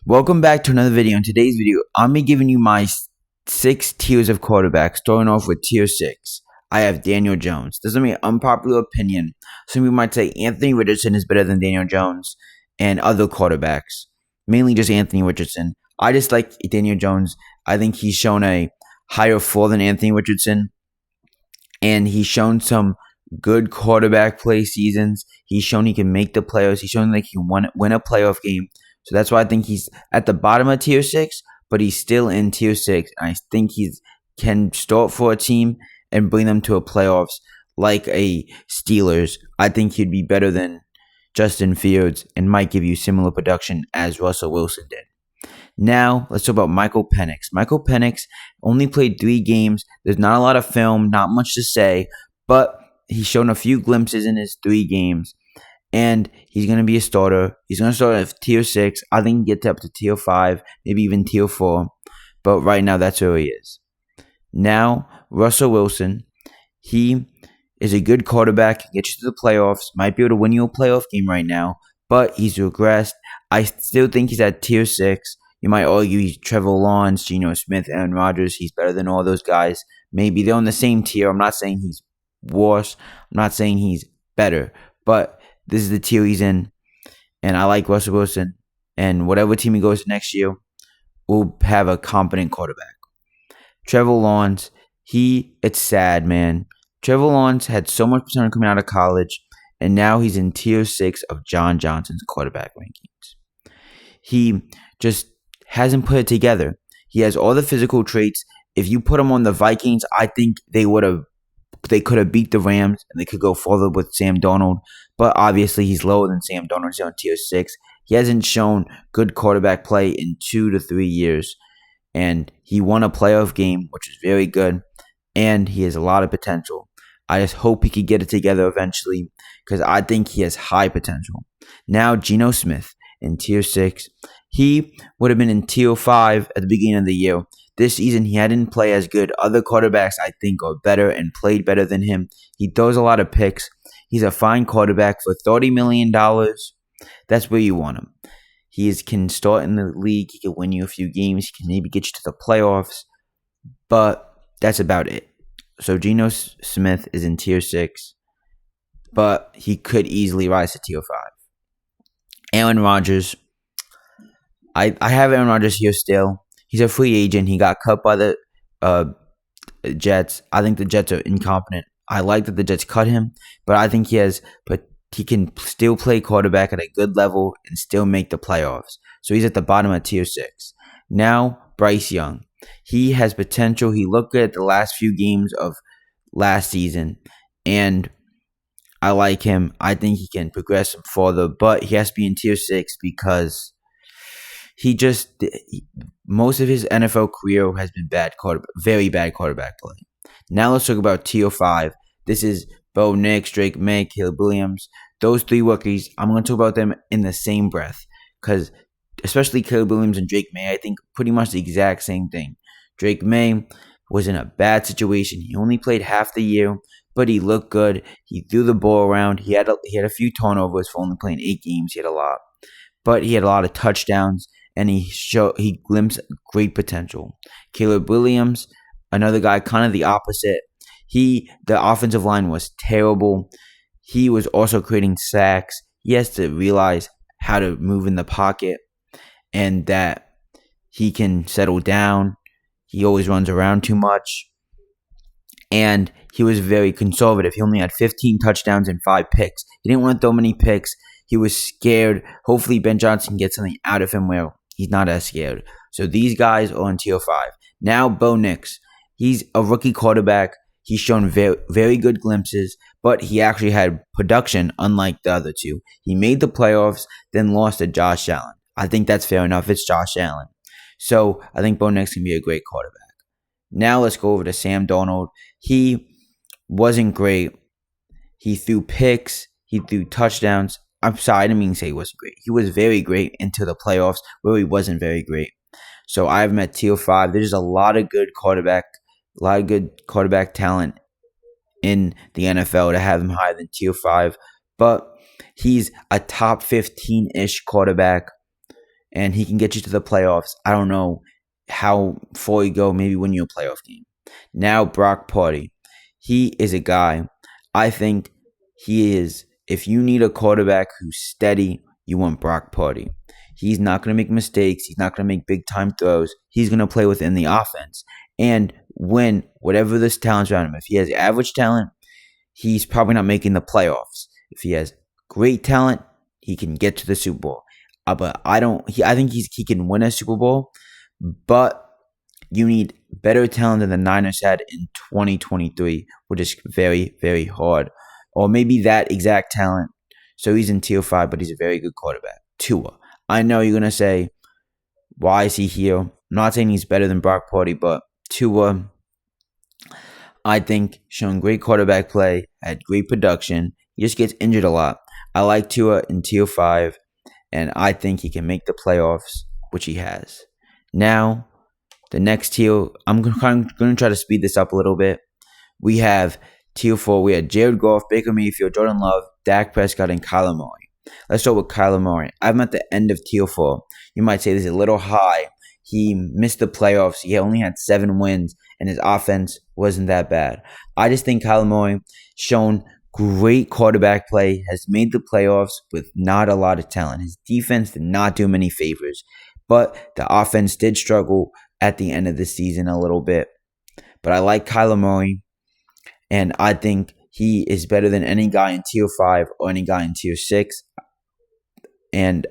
Welcome back to another video. In today's video, I'm going to be giving you my 6 tiers of quarterbacks, starting off with tier 6. I have Daniel Jones. This is an unpopular opinion. Some people might say Anthony Richardson is better than Daniel Jones and other quarterbacks, mainly just Anthony Richardson. I just like Daniel Jones. I think he's shown a higher floor than Anthony Richardson, and he's shown some good quarterback play seasons. He's shown he can make the playoffs. He's shown like he can win a playoff game. So that's why I think he's at the bottom of tier 6, but he's still in tier 6. And I think he can start for a team and bring them to a playoffs like a Steelers. I think he'd be better than Justin Fields and might give you similar production as Russell Wilson did. Now, let's talk about Michael Penix. Michael Penix only played 3 games. There's not a lot of film, not much to say, but he's shown a few glimpses in his 3 games. And he's going to be a starter. He's going to start at tier 6. I think he gets up to tier 5, maybe even tier 4. But right now, that's where he is. Now, Russell Wilson. He is a good quarterback. He gets you to the playoffs. Might be able to win you a playoff game right now. But he's regressed. I still think he's at tier 6. You might argue he's Trevor Lawrence, Geno Smith, Aaron Rodgers. He's better than all those guys. Maybe they're on the same tier. I'm not saying he's worse. I'm not saying he's better. But this is the tier he's in, and I like Russell Wilson. And whatever team he goes to next year, will have a competent quarterback. Trevor Lawrence, it's sad, man. Trevor Lawrence had so much potential coming out of college, and now he's in tier 6 of John Johnson's quarterback rankings. He just hasn't put it together. He has all the physical traits. If you put him on the Vikings, I think they could have beat the Rams, and they could go further with Sam Darnold. But obviously, he's lower than Sam Darnold. He's on tier 6. He hasn't shown good quarterback play in 2 to 3 years. And he won a playoff game, which is very good. And he has a lot of potential. I just hope he could get it together eventually, because I think he has high potential. Now, Geno Smith in tier 6. He would have been in tier 5 at the beginning of the year. This season, he hadn't played as good. Other quarterbacks, I think, are better and played better than him. He throws a lot of picks. He's a fine quarterback for $30 million. That's where you want him. He can start in the league. He can win you a few games. He can maybe get you to the playoffs. But that's about it. So Geno Smith is in tier 6. But he could easily rise to tier 5. Aaron Rodgers. I have Aaron Rodgers here still. He's a free agent. He got cut by the Jets. I think the Jets are incompetent. I like that the Jets cut him, but I think he can still play quarterback at a good level and still make the playoffs. So he's at the bottom of tier 6. Now, Bryce Young. He has potential. He looked good at the last few games of last season, and I like him. I think he can progress further, but he has to be in tier 6 because most of his NFL career has been very bad quarterback play. Now let's talk about tier 5. This is Bo Nix, Drake May, Caleb Williams. Those 3 rookies, I'm going to talk about them in the same breath, because especially Caleb Williams and Drake May, I think pretty much the exact same thing. Drake May was in a bad situation. He only played half the year, but he looked good. He threw the ball around. He had a few turnovers for only playing 8 games. He had a lot, but he had a lot of touchdowns, and he glimpsed great potential. Caleb Williams, another guy, kind of the opposite. The offensive line was terrible. He was also creating sacks. He has to realize how to move in the pocket and that he can settle down. He always runs around too much. And he was very conservative. He only had 15 touchdowns and 5 picks. He didn't want to throw many picks. He was scared. Hopefully Ben Johnson gets something out of him where he's not as scared. So these guys are in tier 5. Now Bo Nix. He's a rookie quarterback. He's shown very, very good glimpses, but he actually had production unlike the other 2. He made the playoffs, then lost to Josh Allen. I think that's fair enough. It's Josh Allen. So I think Bo Nix can be a great quarterback. Now let's go over to Sam Darnold. He wasn't great. He threw picks. He threw touchdowns. I'm sorry, I didn't mean to say he wasn't great. He was very great into the playoffs where he wasn't very great. So I have him at tier 5. There's a lot of good quarterback talent in the NFL to have him higher than tier 5. But he's a top 15-ish quarterback and he can get you to the playoffs. I don't know how far you go, maybe win you a playoff game. Now, Brock Purdy. He is a guy, I think he is, if you need a quarterback who's steady, you want Brock Purdy. He's not going to make mistakes. He's not going to make big time throws. He's going to play within the offense and win whatever this talent's around him. If he has average talent, he's probably not making the playoffs. If he has great talent, he can get to the Super Bowl. But I think he can win a Super Bowl, but you need better talent than the Niners had in 2023, which is very, very hard. Or maybe that exact talent. So he's in tier 5, but he's a very good quarterback. Tua. I know you're going to say, why is he here? I'm not saying he's better than Brock Purdy, but Tua, I think, showing great quarterback play, had great production. He just gets injured a lot. I like Tua in tier 5, and I think he can make the playoffs, which he has. Now, the next tier, I'm going to try to speed this up a little bit. We have tier 4. We had Jared Goff, Baker Mayfield, Jordan Love, Dak Prescott, and Kyler Murray. Let's start with Kyler Murray. I'm at the end of tier 4. You might say this is a little high. He missed the playoffs. He only had 7 wins, and his offense wasn't that bad. I just think Kyler Murray shown great quarterback play, has made the playoffs with not a lot of talent. His defense did not do him any favors, but the offense did struggle at the end of the season a little bit. But I like Kyler Murray, and I think he is better than any guy in tier 5 or any guy in tier 6. And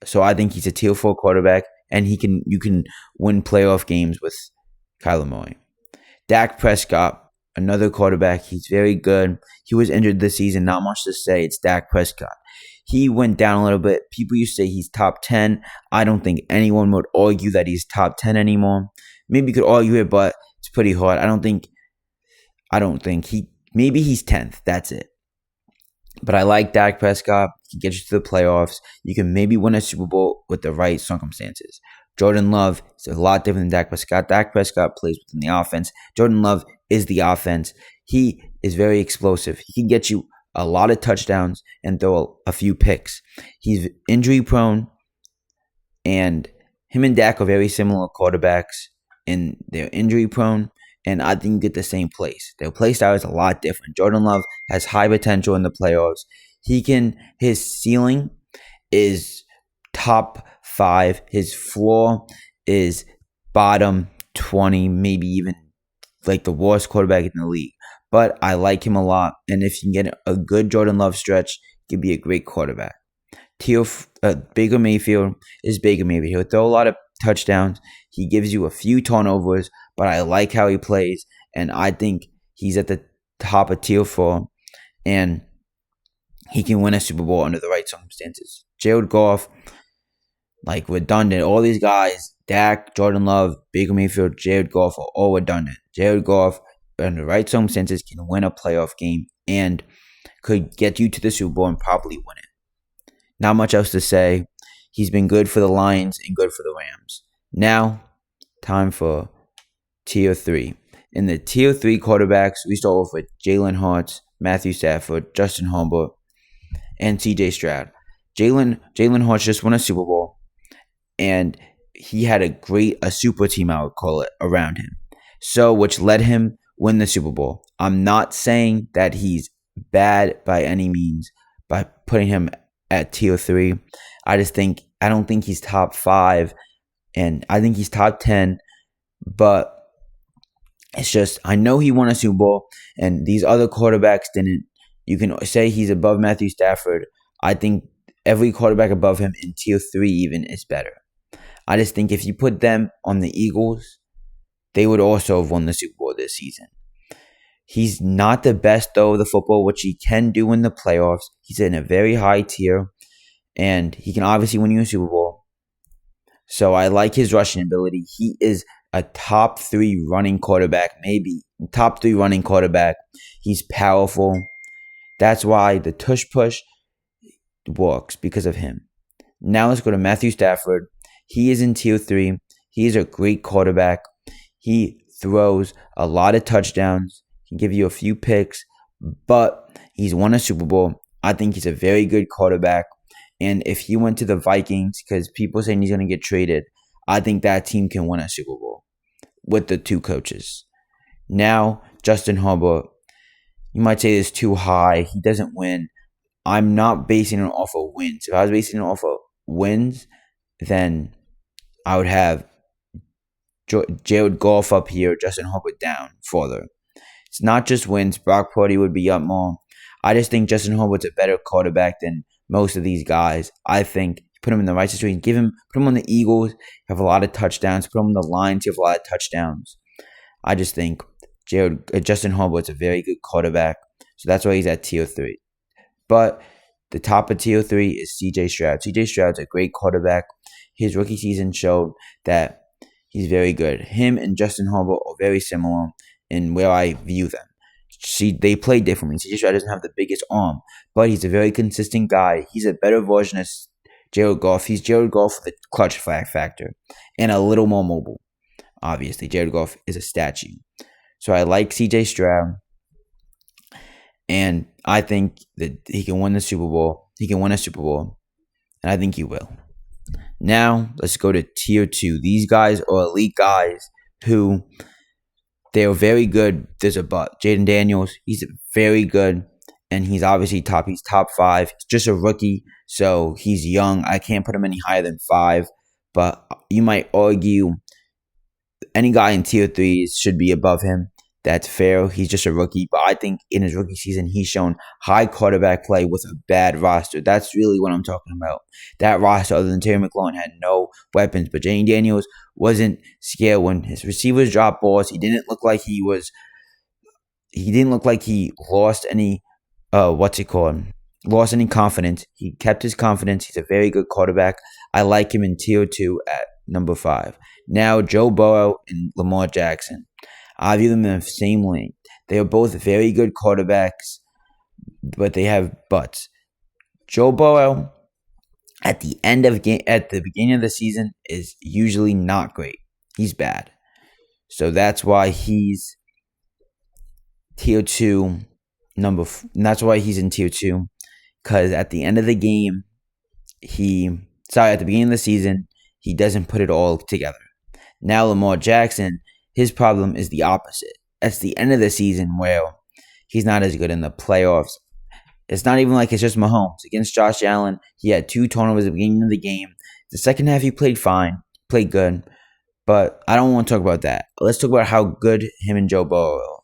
so I think he's a tier 4 quarterback, and you can win playoff games with Kyler Murray. Dak Prescott, another quarterback. He's very good. He was injured this season. Not much to say. It's Dak Prescott. He went down a little bit. People used to say he's top 10. I don't think anyone would argue that he's top 10 anymore. Maybe you could argue it, but it's pretty hard. I don't think maybe he's 10th. That's it. But I like Dak Prescott. He can get you to the playoffs. You can maybe win a Super Bowl with the right circumstances. Jordan Love is a lot different than Dak Prescott. Dak Prescott plays within the offense. Jordan Love is the offense. He is very explosive. He can get you a lot of touchdowns and throw a few picks. He's injury prone, and him and Dak are very similar quarterbacks, and they're injury prone. And I think you get the same place. Their play style is a lot different. Jordan Love has high potential in the playoffs. His ceiling is top 5. His floor is bottom 20, maybe even like the worst quarterback in the league. But I like him a lot. And if you can get a good Jordan Love stretch, he could be a great quarterback. Baker Mayfield is Baker Mayfield. He'll throw a lot of touchdowns. He gives you a few turnovers, but I like how he plays, and I think he's at the top of tier 4, and he can win a Super Bowl under the right circumstances. Jared Goff, like redundant. All these guys, Dak, Jordan Love, Baker Mayfield, Jared Goff are all redundant. Jared Goff, under the right circumstances, can win a playoff game and could get you to the Super Bowl and probably win it. Not much else to say. He's been good for the Lions and good for the Rams. Now, time for tier 3. In the tier 3 quarterbacks, we start off with Jalen Hurts, Matthew Stafford, Justin Herbert, and CJ Stroud. Jalen Hurts just won a Super Bowl, and he had a super team, I would call it, around him. So, which led him win the Super Bowl. I'm not saying that he's bad by any means by putting him at tier 3. I don't think he's top 5, and I think he's top 10, but it's just, I know he won a Super Bowl, and these other quarterbacks didn't. You can say he's above Matthew Stafford. I think every quarterback above him in tier 3 even is better. I just think if you put them on the Eagles, they would also have won the Super Bowl this season. He's not the best, though, of the football, which he can do in the playoffs. He's in a very high tier, and he can obviously win you a Super Bowl. So I like his rushing ability. He is a top 3 running quarterback, maybe top 3 running quarterback. He's powerful. That's why the tush push works, because of him. Now let's go to Matthew Stafford. He is in tier 3. He is a great quarterback. He throws a lot of touchdowns. He can give you a few picks, but he's won a Super Bowl. I think he's a very good quarterback, And if he went to the Vikings, because people saying he's going to get traded, I think that team can win a Super Bowl with the two coaches. Now, Justin Herbert, you might say it's too high. He doesn't win. I'm not basing it off of wins. If I was basing it off of wins, then I would have Jared Goff up here, Justin Herbert down further. It's not just wins. Brock Purdy would be up more. I just think Justin Herbert's a better quarterback than most of these guys. I think put him in the right situation. Put him on the Eagles. Have a lot of touchdowns. Put him on the Lions. You have a lot of touchdowns. I just think Justin Herbert's a very good quarterback. So that's why he's at tier 3. But the top of tier 3 is CJ Stroud. CJ Stroud's a great quarterback. His rookie season showed that he's very good. Him and Justin Herbert are very similar in where I view them. They play differently. CJ Stroud doesn't have the biggest arm, but he's a very consistent guy. He's a better version of Jared Goff. He's Jared Goff with a clutch factor and a little more mobile. Obviously, Jared Goff is a statue. So I like CJ Stroud, and I think that he can win the Super Bowl. He can win a Super Bowl, and I think he will. Now, let's go to tier 2. These guys are elite guys who they are very good. There's a but. Jaden Daniels, he's very good, and he's obviously top. He's top 5. He's just a rookie, so he's young. I can't put him any higher than 5, but you might argue any guy in tier 3 should be above him. That's fair. He's just a rookie, but I think in his rookie season, he's shown high quarterback play with a bad roster. That's really what I'm talking about. That roster, other than Terry McLaurin, had no weapons, but Jaden Daniels wasn't scared when his receivers dropped balls. He didn't look like he lost any lost any confidence. He kept his confidence. He's a very good quarterback. I like him in tier 2 at number 5. Now, Joe Burrow and Lamar Jackson. I view them in the same lane. They are both very good quarterbacks, but they have buts. Joe Burrow at the beginning of the season is usually not great. He's bad. So that's why he's tier 2 that's why he's in tier 2, cuz at the end of the game at the beginning of the season, he doesn't put it all together. Now Lamar Jackson, his problem is the opposite. That's the end of the season where he's not as good in the playoffs. It's not even like it's just Mahomes. Against Josh Allen, he had 2 turnovers at the beginning of the game. The second half, he played fine, played good. But I don't want to talk about that. Let's talk about how good him and Joe Burrow are.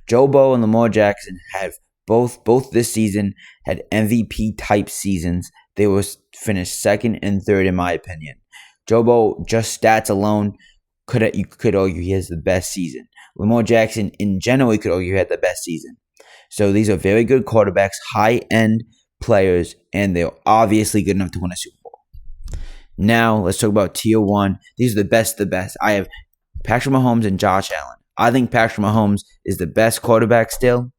Joe Burrow and Lamar Jackson have both this season had MVP-type seasons. They were finished 2nd and 3rd in my opinion. Joe Burrow, just stats alone, you could argue he has the best season. Lamar Jackson, in general, you could argue he had the best season. So these are very good quarterbacks, high-end players, and they're obviously good enough to win a Super Bowl. Now, let's talk about tier 1. These are the best. I have Patrick Mahomes and Josh Allen. I think Patrick Mahomes is the best quarterback still.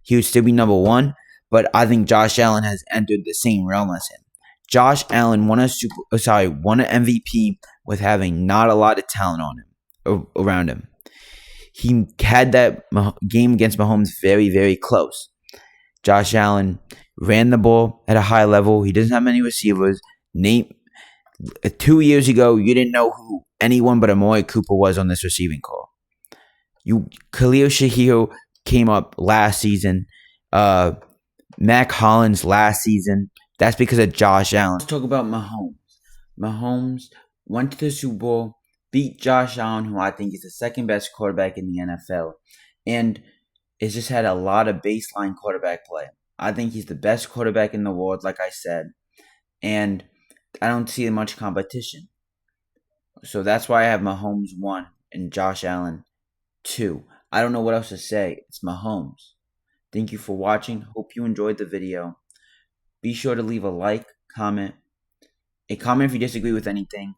He would still be number 1, but I think Josh Allen has entered the same realm as him. Josh Allen won an MVP with having not a lot of talent on him around him. He had that game against Mahomes very, very close. Josh Allen ran the ball at a high level. He doesn't have many receivers. 2 years ago, you didn't know who anyone but Amari Cooper was on this receiving core. Khalil Shakir came up last season. Mac Hollins last season. That's because of Josh Allen. Let's talk about Mahomes. Mahomes went to the Super Bowl, beat Josh Allen, who I think is the second best quarterback in the NFL, and it's just had a lot of baseline quarterback play. I think he's the best quarterback in the world, like I said, and I don't see much competition. So that's why I have Mahomes 1 and Josh Allen 2. I don't know what else to say. It's Mahomes. Thank you for watching. Hope you enjoyed the video. Be sure to leave a like, comment. A comment if you disagree with anything.